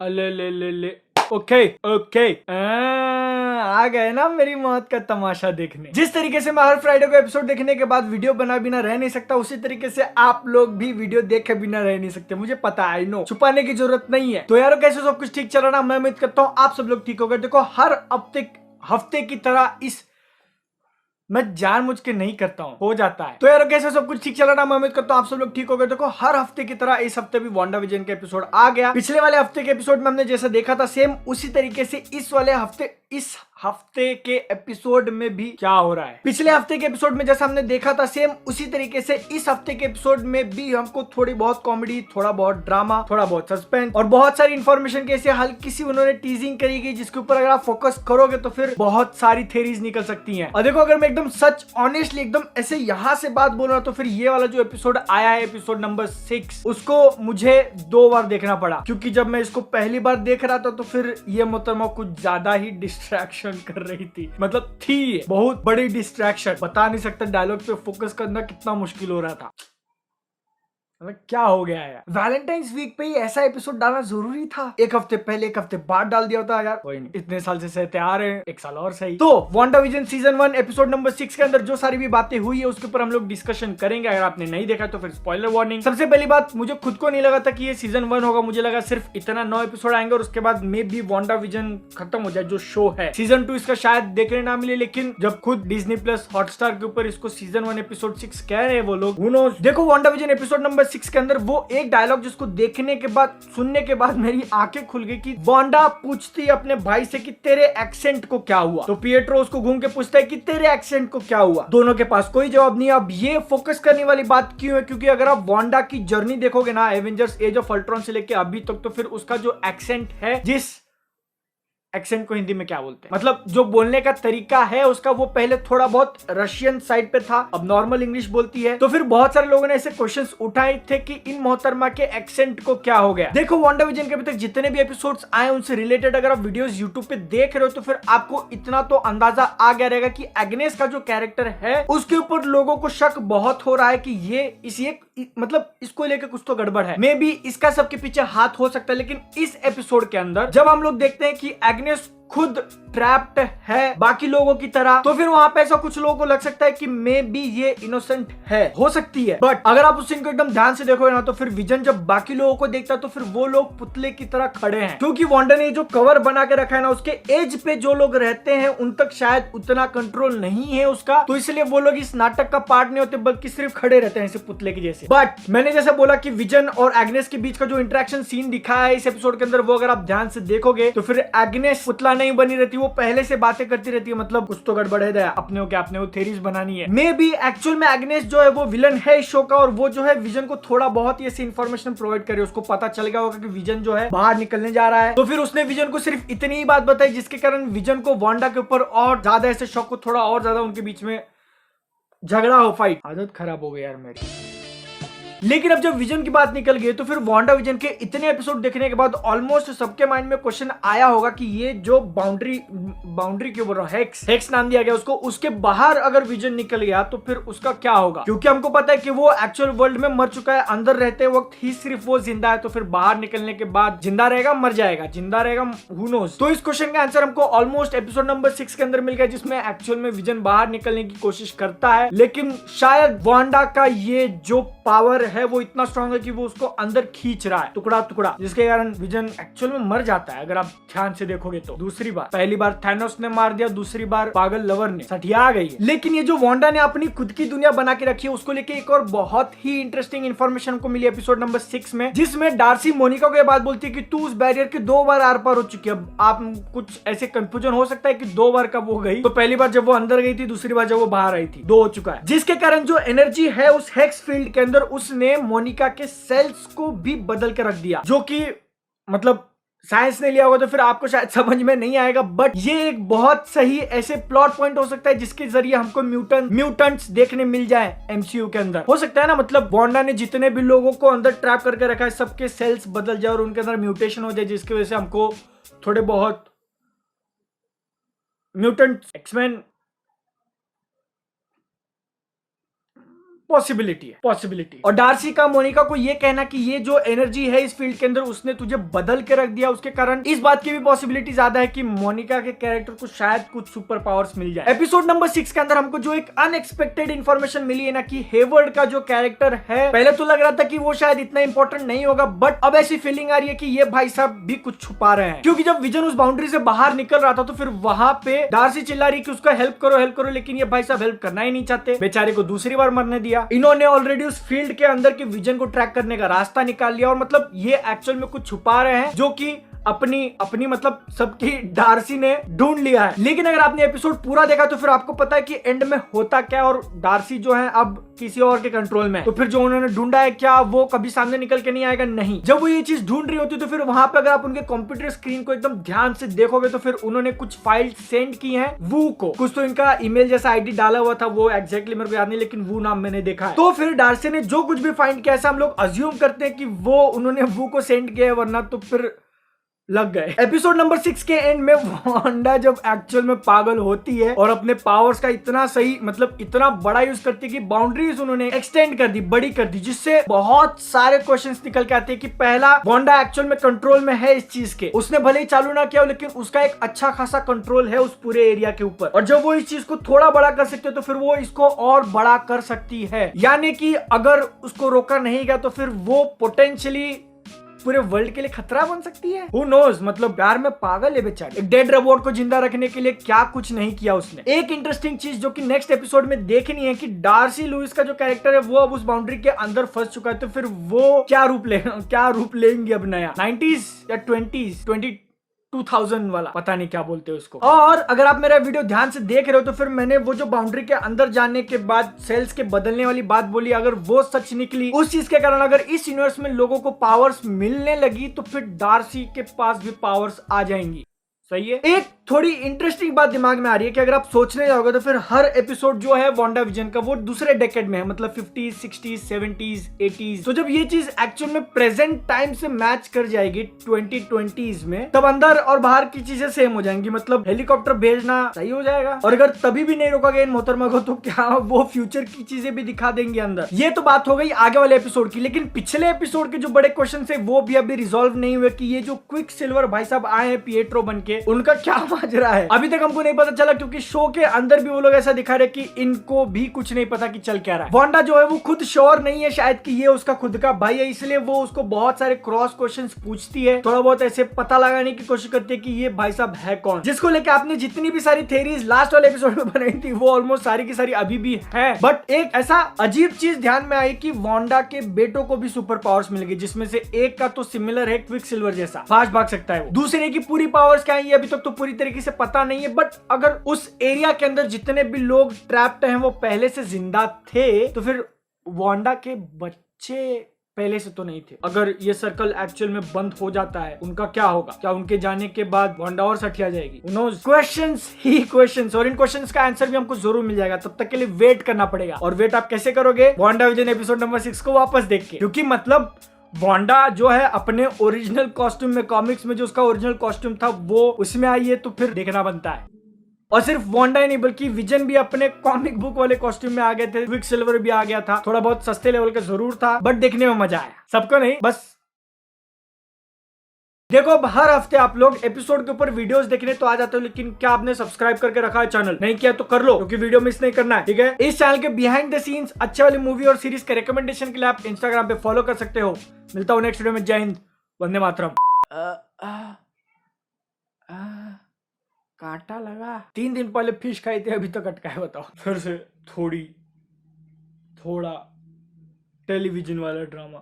अले ले ले ले ओके ओके आ गए ना मेरी मौत का तमाशा देखने। जिस तरीके से मैं हर फ्राइडे को एपिसोड देखने के बाद वीडियो बना बिना रह नहीं सकता, उसी तरीके से आप लोग भी वीडियो देखे बिना रह नहीं सकते। मुझे पता है, आई नो, छुपाने की जरूरत नहीं है। तो यारो कैसे सब कुछ ठीक चल रहा, मैं उम्मीद करता हूँ आप सब लोग ठीक हो गए। देखो हर हफ्ते की तरह इस मैं जानबूझ के नहीं करता हूँ, हो जाता है। तो यार कैसे सब कुछ ठीक चल रहा है, मैं उम्मीद करता हूँ आप सब लोग ठीक हो गए। देखो हर हफ्ते की तरह इस हफ्ते भी वांडाविजन का एपिसोड आ गया। पिछले वाले हफ्ते के एपिसोड में हमने जैसा देखा था सेम उसी तरीके से इस हफ्ते के एपिसोड में भी क्या हो रहा है। पिछले हफ्ते के एपिसोड में जैसा हमने देखा था सेम उसी तरीके से इस हफ्ते के एपिसोड में भी हमको थोड़ी बहुत कॉमेडी, थोड़ा बहुत ड्रामा, थोड़ा बहुत सस्पेंस और बहुत सारी इंफॉर्मेशन के ऐसे हल्की सी उन्होंने टीजिंग करी गई, जिसके ऊपर अगर आप फोकस करोगे तो फिर बहुत सारी थेरीज निकल सकती हैं। और देखो अगर मैं एकदम सच ऑनेस्टली एकदम ऐसे यहाँ से बात बोल रहा तो फिर ये वाला जो एपिसोड आया है, एपिसोड नंबर 6, उसको मुझे 2 बार देखना पड़ा, क्योंकि जब मैं इसको पहली बार देख रहा था तो फिर ये मोहतरमा कुछ ज्यादा ही डिस्ट्रैक्शन कर रही थी। मतलब थी बहुत बड़ी डिस्ट्रैक्शन, बता नहीं सकता डायलॉग पे फोकस करना कितना मुश्किल हो रहा था। क्या हो गया यार, वैलेंटाइंस वीक पे ही ऐसा एपिसोड डालना जरूरी था? एक हफ्ते पहले एक हफ्ते बाद डाल दिया होता यार। कोई नहीं, इतने साल से सहते आ रहे हैं, एक साल और सही। तो वांडाविजन सीजन 1 एपिसोड नंबर 6 के अंदर जो सारी भी बातें हुई है उसके ऊपर हम लोग डिस्कशन करेंगे। अगर आपने नहीं देखा तो फिर स्पॉइलर वार्निंग। सबसे पहली बात, मुझे खुद को नहीं लगा था कि ये सीजन 1 होगा, मुझे लगा सिर्फ इतना 9 एपिसोड आएंगे और उसके बाद मे बी वांडाविजन खत्म हो जाए जो शो है। सीजन 2 इसका शायद देखने ना मिले, लेकिन जब खुद डिज्नी प्लस हॉटस्टार के ऊपर इसको सीजन 1 एपिसोड 6 कह रहे हैं वो लोग, who knows। देखो वांडाविजन एपिसोड नंबर 6 के अंदर वो एक डायलॉग जिसको देखने के बाद, सुनने के बाद मेरी आंखें खुल गई कि वांडा पूछती अपने भाई से कि तेरे एक्सेंट को क्या हुआ, तो पिएट्रो उसको घूम के पूछता है कि तेरे एक्सेंट को क्या हुआ। दोनों के पास कोई जवाब नहीं। अब ये फोकस करने वाली बात क्यों है, क्योंकि अगर आप वांडा की जर्नी देखोगे ना एवेंजर्स एज ऑफ अल्ट्रॉन से लेके अभी तक, तो फिर उसका जो एक्सेंट है, जिस एक्सेंट को हिंदी में क्या बोलते हैं, मतलब जो बोलने का तरीका है उसका, वो पहले थोड़ा बहुत रशियन साइड पे था, अब नॉर्मल इंग्लिश बोलती है। तो फिर बहुत सारे लोगों ने ऐसे क्वेश्चंस उठाए थे कि इन मोहतरमा के एक्सेंट को क्या हो गया। देखो वांडाविजन के अभी तक जितने भी एपिसोड्स आए उनसे रिलेटेड अगर आप वीडियोस यूट्यूब पे देख रहे हो तो फिर आपको इतना तो अंदाजा आ गया रहेगा कि एग्नेस का जो कैरेक्टर है उसके ऊपर लोगों को शक बहुत हो रहा है कि ये मतलब इसको लेकर कुछ तो गड़बड़ है। मे बी इसका सबके पीछे हाथ हो सकता है, लेकिन इस एपिसोड के अंदर जब हम लोग देखते हैं कि एग्नेस खुद ट्रैप्ड है बाकी लोगों की तरह, तो फिर वहां पे ऐसा कुछ लोगों को लग सकता है कि मे बी ये इनोसेंट है, हो सकती है। बट अगर आप उस सीन को एकदम ध्यान से देखोगे ना तो फिर विजन जब बाकी लोगों को देखता है तो फिर वो लोग पुतले की तरह खड़े हैं, क्योंकि वांडा ने जो कवर बना के रखा है ना, उसके एज पे जो लोग रहते हैं उन तक शायद उतना कंट्रोल नहीं है उसका, तो इसलिए वो लोग इस नाटक का पार्ट नहीं होते बल्कि सिर्फ खड़े रहते हैं ऐसे पुतले के जैसे। बट मैंने जैसा बोला कि विजन और एग्नेस के बीच का जो इंटरेक्शन सीन दिखाया है इस एपिसोड के अंदर, वो अगर आप ध्यान से देखोगे तो फिर एग्नेस पुतला नहीं बनी रहती, वो पहले से बातें करती रहती है। मतलब कुछ तो गड़बड़ है, अपने को थेरीज बनानी है। मे बी एक्चुअल में एग्नेस जो है वो विलन है इस शो का, और वो जो है विजन को थोड़ा बहुत ऐसी इंफॉर्मेशन प्रोवाइड करे। उसको पता चल गया होगा कि विजन जो है बाहर निकलने जा रहा है, तो फिर उसने विजन को सिर्फ इतनी ही बात बताई जिसके कारण विजन को वांडा के ऊपर और ज्यादा ऐसे शौक को, थोड़ा और ज्यादा उनके बीच में झगड़ा हो, फाइट। आदत खराब हो गई यार मेरी। लेकिन अब जब विजन की बात निकल गई तो फिर वांडाविजन के इतने एपिसोड देखने के बाद ऑलमोस्ट सबके माइंड में क्वेश्चन आया होगा कि ये जो बाउंड्री क्यों बोल रहा हूं, हेक्स नाम दिया गया उसको, उसके बाहर अगर विजन निकल गया तो फिर उसका क्या होगा। क्योंकि हमको पता है कि वो एक्चुअल वर्ल्ड में मर चुका है, अंदर रहते वक्त ही सिर्फ वो जिंदा है, तो फिर बाहर निकलने के बाद जिंदा रहेगा मर जाएगा, जिंदा रहेगा, हु नोस। तो इस क्वेश्चन का आंसर हमको ऑलमोस्ट एपिसोड नंबर 6 के अंदर मिल गया, जिसमें एक्चुअल में विजन बाहर निकलने की कोशिश करता है, लेकिन शायद वांडा का ये जो पावर है वो इतना स्ट्रांग है कि वो उसको अंदर खींच रहा है टुकड़ा टुकड़ा, जिसके कारण विजन एक्चुअल में मर जाता है अगर आप ध्यान से देखोगे तो। दूसरी बार, पहली बार थैनोस ने मार दिया, दूसरी बार पागल लवर ने, सठिया आ गई है। लेकिन ये जो वांडा ने अपनी खुद की दुनिया बना के रखी है उसको लेके एक और बहुत ही इंटरेस्टिंग इन्फॉर्मेशन को मिली एपिसोड नंबर 6 में, जिसमें डार्सी मोनिका को ये बात बोलती है कि तू उस बैरियर के 2 बार आर पार हो चुकी है। अब आप कुछ ऐसे कंफ्यूजन हो सकता है कि 2 बार कब हो गई, तो पहली बार जब वो अंदर गई थी, दूसरी बार जब वो बाहर आई थी, 2 हो चुका है, जिसके कारण जो एनर्जी है उस हेक्स फील्ड के अंदर उसने मोनिका के सेल्स को भी बदल के रख दिया, जो कि मतलब साइंस ने लिया होगा तो फिर आपको शायद समझ में नहीं आएगा, बट ये एक बहुत सही ऐसे प्लॉट पॉइंट हो सकता है जिसके जरिए हमको म्यूटेंट्स देखने मिल जाए एमसीयू के अंदर। हो सकता है ना, मतलब वांडा ने जितने भी लोगों को अंदर ट्रैप करके रखा है सबके सेल्स बदल जाए और उनके अंदर म्यूटेशन हो जाए, जिसकी वजह से हमको थोड़े बहुत म्यूटेंट एक्समैन पॉसिबिलिटी। और डार्सी का मोनिका को ये कहना कि ये जो एनर्जी है इस फील्ड के अंदर उसने तुझे बदल के रख दिया, उसके कारण इस बात की भी पॉसिबिलिटी ज्यादा है कि मोनिका के कैरेक्टर को शायद कुछ सुपर पावर्स मिल जाए। एपिसोड नंबर 6 के अंदर हमको जो एक अनएक्सपेक्टेड इन्फॉर्मेशन मिली है ना कि हेवर्ड का जो कैरेक्टर है, पहले तो लग रहा था कि वो शायद इतना इंपॉर्टेंट नहीं होगा, बट अब ऐसी फीलिंग आ रही है कि ये भाई साहब भी कुछ छुपा रहे हैं। क्योंकि जब विजन उस बाउंड्री से बाहर निकल रहा था तो फिर वहां पे डार्सी चिल्ला रही कि उसका हेल्प करो, लेकिन ये भाई साहब हेल्प करना ही नहीं चाहते, बेचारे को दूसरी बार मरने दिया। इन्होंने ऑलरेडी उस फील्ड के अंदर के विजन को ट्रैक करने का रास्ता निकाल लिया, और मतलब ये एक्चुअल में कुछ छुपा रहे हैं जो कि अपनी मतलब सबकी डार्सी ने ढूंढ लिया है। लेकिन अगर आपने एपिसोड पूरा देखा तो फिर आपको पता है कि एंड में होता क्या, और डार्सी जो है अब किसी और के कंट्रोल में। तो फिर जो उन्होंने ढूंढा है क्या वो कभी सामने निकल के नहीं आएगा? नहीं। जब वो ये चीज ढूंढ रही होती तो फिर वहां पे अगर आप उनके कंप्यूटर स्क्रीन को एकदम ध्यान से देखोगे तो फिर उन्होंने कुछ फाइल सेंड की है वू को। कुछ तो इनका ईमेल जैसा आईडी डाला हुआ था, वो एग्जैक्टली मेरे को याद नहीं, लेकिन वू नाम मैंने देखा है। तो फिर डार्सी ने जो कुछ भी फाइंड किया, ऐसा हम लोग अज्यूम करते हैं कि वो उन्होंने वू को सेंड किया है, वरना तो फिर लग गए। एपिसोड नंबर 6 के एंड में वांडा जब एक्चुअल में पागल होती है और अपने पावर्स का इतना सही मतलब इतना बड़ा यूज करती है कि बाउंड्रीज उन्होंने एक्सटेंड कर दी, बड़ी कर दी, जिससे बहुत सारे क्वेश्चंस निकल के आते हैं कि पहला, वांडा एक्चुअल में कंट्रोल में है इस चीज के, उसने भले ही चालू ना किया हो लेकिन उसका एक अच्छा खासा कंट्रोल है उस पूरे एरिया के ऊपर, और जब वो इस चीज को थोड़ा बड़ा कर सकते हो तो फिर वो इसको और बड़ा कर सकती है। यानी कि अगर उसको रोका नहीं गया तो फिर वो पोटेंशियली पूरे वर्ल्ड के लिए खतरा बन सकती है। Who knows? मतलब प्यार में पागल है बेचारी। एक डेड रोबोट को जिंदा रखने के लिए क्या कुछ नहीं किया उसने। एक इंटरेस्टिंग चीज जो कि नेक्स्ट एपिसोड में देखनी है कि डार्सी लुइस का जो कैरेक्टर है वो अब उस बाउंड्री के अंदर फंस चुका है, तो फिर वो क्या रूप लेंगे अब नया, 90s या 2000 वाला, पता नहीं क्या बोलते हैं उसको। और अगर आप मेरा वीडियो ध्यान से देख रहे हो तो फिर मैंने वो जो बाउंड्री के अंदर जाने के बाद सेल्स के बदलने वाली बात बोली, अगर वो सच निकली, उस चीज के कारण अगर इस यूनिवर्स में लोगों को पावर्स मिलने लगी तो फिर डार्सी के पास भी पावर्स आ जाएंगी। सही है। एक थोड़ी इंटरेस्टिंग बात दिमाग में आ रही है कि अगर आप सोचने जाओगे तो फिर हर एपिसोड जो है वांडा विजन का वो दूसरे डेकेड में है, मतलब 50s, 60s, 70s, 80s। तो जब ये चीज एक्चुअल में प्रेजेंट टाइम से मैच कर जाएगी 2020s में, तब अंदर और बाहर की चीजें सेम हो जाएंगी, मतलब हेलीकॉप्टर भेजना सही हो जाएगा। और अगर तभी भी नहीं रोका गया इन मोहतरमा को तो क्या वो फ्यूचर की चीजें भी दिखा देंगे अंदर। ये तो बात हो गई आगे वाले एपिसोड की, लेकिन पिछले एपिसोड के जो बड़े क्वेश्चन है वो भी अभी रिजॉल्व नहीं हुए कि ये जो क्विक सिल्वर भाई साहब आए हैं पिएट्रो बन के, उनका क्या माजरा है अभी तक हमको नहीं पता चला, क्योंकि शो के अंदर भी वो लोग ऐसा दिखा रहे कि इनको भी कुछ नहीं पता कि चल क्या रहा है। वांडा जो है वो खुद श्योर नहीं है शायद कि ये उसका खुद का भाई है, इसलिए वो उसको बहुत सारे क्रॉस क्वेश्चंस पूछती है, थोड़ा बहुत ऐसे पता लगाने की कोशिश करती है कि ये भाई साहब है कौन, जिसको लेके आपने जितनी भी सारी थ्योरीज लास्ट वाले एपिसोड में बनाई थी वो ऑलमोस्ट सारी की सारी अभी भी है। बट एक ऐसा अजीब चीज ध्यान में आई कि वांडा के बेटों को भी सुपर पावर्स मिल गई, जिसमें से एक का तो सिमिलर है क्विक सिल्वर जैसा, फास्ट भाग सकता है वो। दूसरे की पूरी पावर्स क्या है ये अभी तक तो पूरी तरीके से पता नहीं है, बट अगर उस एरिया के अंदर जितने भी लोग ट्रैप्ड हैं वो पहले से जिंदा थे तो फिर वांडा के बच्चे पहले से तो नहीं थे। अगर ये सर्कल एक्चुअल में बंद हो जाता है उनका क्या होगा? क्या उनके जाने के बाद वांडा और सठिया जाएगी? क्वेश्चंस ही क्वेश्चंस, और इन क्वेश्चंस का आंसर भी हमको जरूर मिल जाएगा। तब तक के लिए वेट करना पड़ेगा, और वेट आप कैसे करोगे? वांडा विजन एपिसोड नंबर 6 को वापस देख के, क्योंकि मतलब वांडा जो है अपने ओरिजिनल कॉस्ट्यूम में, कॉमिक्स में जो उसका ओरिजिनल कॉस्ट्यूम था वो उसमें आई है, तो फिर देखना बनता है। और सिर्फ वांडा ही नहीं बल्कि विजन भी अपने कॉमिक बुक वाले कॉस्ट्यूम में आ गए थे, क्विक सिल्वर भी आ गया था, थोड़ा बहुत सस्ते लेवल का जरूर था बट देखने में मजा आया। सबको नहीं, बस देखो अब हर हफ्ते आप लोग एपिसोड के ऊपर वीडियोस देखने तो आ जाते हो, लेकिन क्या आपने सब्सक्राइब करके रखा है चैनल? नहीं किया तो कर लो, क्योंकि वीडियो मिस नहीं करना है, ठीक है? इस चैनल के बिहाइंड द सीन्स अच्छे वाली मूवी और सीरीज के रिकमेंडेशन के लिए आप इंस्टाग्राम पे फॉलो कर सकते हो। मिलता हूं नेक्स्ट वीडियो में। जय हिंद, वंदे मातरम। कांटा लगा। 3 दिन पहले फिश खाई थी, अभी तक अटका है, बताओ। फिर से थोड़ा टेलीविजन वाला ड्रामा।